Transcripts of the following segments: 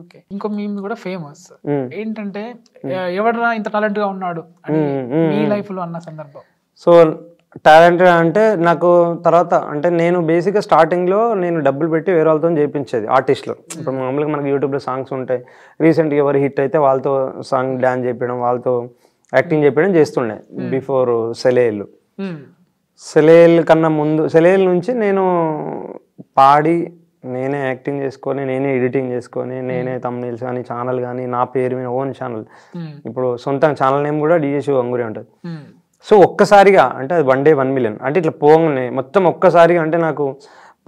Okay. ఇంకో meme కూడా famous. ఏంటంటే ఎవడరా ఇంత టాలెంట్ గా ఉన్నాడు అని మీ లైఫ్ లో అన్న సందర్భం. సో టాలెంటెడ్ అంటే నాకు తర్వాత అంటే నేను బేసిక్గా స్టార్టింగ్లో నేను డబ్బులు పెట్టి వేరే వాళ్ళతో చేయించేది ఆర్టిస్టులు. ఇప్పుడు మామూలుగా మనకి యూట్యూబ్లో సాంగ్స్ ఉంటాయి, రీసెంట్గా ఎవరు హిట్ అయితే వాళ్ళతో సాంగ్ డ్యాన్స్ చేయించడం, వాళ్ళతో యాక్టింగ్ చేయించడం చేస్తుండే బిఫోర్ సెలేల్. సెలేల్ కన్నా ముందు, సెలేల్ నుంచి నేను పాడి నేనే యాక్టింగ్ చేసుకొని, నేనే ఎడిటింగ్ చేసుకొని, నేనే తమ్నెయిల్స్ కానీ ఛానల్ కానీ నా పేరు మీద ఓన్ ఛానల్, ఇప్పుడు సొంత ఛానల్ నేమ్ కూడా DJ Shiv Anguri ఉంటుంది. సో ఒక్కసారిగా అంటే అది 1 day 1 million అంటే ఇట్లా పోగానే మొత్తం ఒక్కసారిగా అంటే నాకు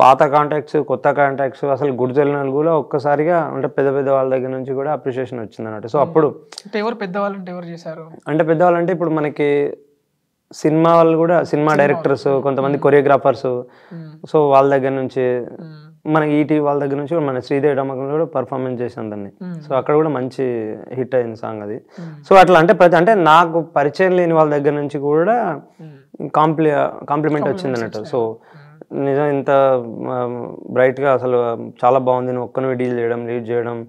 పాత కాంటాక్ట్స్, కొత్త కాంటాక్ట్స్, అసలు గుర్తులేని వాళ్ళు కూడా ఒక్కసారిగా అంటే పెద్ద పెద్ద వాళ్ళ దగ్గర నుంచి కూడా అప్రిషియేషన్ వచ్చింది అన్నట్టు. సో అప్పుడు ఎవరు పెద్దవాళ్ళు అంటే ఎవరు చేశారు అంటే పెద్దవాళ్ళు అంటే ఇప్పుడు మనకి సినిమా వాళ్ళు కూడా, సినిమా డైరెక్టర్స్, కొంతమంది కొరియోగ్రాఫర్స్, సో వాళ్ళ దగ్గర నుంచి మన ఈటీవీ వాళ్ళ దగ్గర నుంచి మన శ్రీదేవి డమ్మకంలో కూడా పర్ఫార్మెన్స్ చేసాను దాన్ని. సో అక్కడ కూడా మంచి హిట్ అయింది సాంగ్ అది. సో అట్లా అంటే అంటే నాకు పరిచయం లేని వాళ్ళ దగ్గర నుంచి కూడా కాంప్లిమెంట్ వచ్చింది అన్నట్టు. సో నిజం ఇంత బ్రైట్గా అసలు చాలా బాగుంది, నువ్వు ఒక్కనివే డీల్ చేయడం, లీడ్ చేయడం,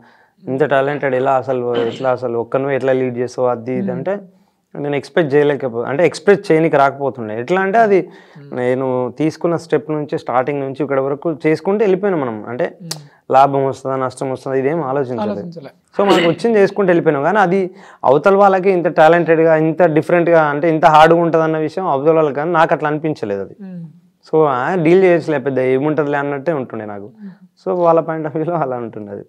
ఇంత టాలెంటెడ్ ఎలా అసలు ఎట్లా అసలు ఒక్కనివే ఎట్లా లీడ్ చేస్తావు అది ఇది అంటే నేను ఎక్స్పెక్ట్ అంటే ఎక్స్ప్రెస్ చేయడానికి రాకపోతుండే. ఎట్లా అంటే అది నేను తీసుకున్న స్టెప్ నుంచి స్టార్టింగ్ నుంచి ఇక్కడ వరకు చేసుకుంటే వెళ్ళిపోయినాం మనం. అంటే లాభం వస్తుందా నష్టం వస్తుందా ఇదేం ఆలోచించలేదు. సో మనకు వచ్చింది చేసుకుంటూ వెళ్ళిపోయినాం. కానీ అది అవతల వాళ్ళకి ఇంత టాలెంటెడ్గా, ఇంత డిఫరెంట్గా, అంటే ఇంత హార్డ్గా ఉంటుంది అన్న విషయం అవతల వాళ్ళకి కానీ నాకు అట్లా అనిపించలేదు అది. సో డీల్ చేయొచ్చులే, పెద్ద ఏముంటుందిలే అన్నట్టే ఉంటుండే నాకు. సో వాళ్ళ పాయింట్ ఆఫ్ వ్యూలో అలా ఉంటుండే అది.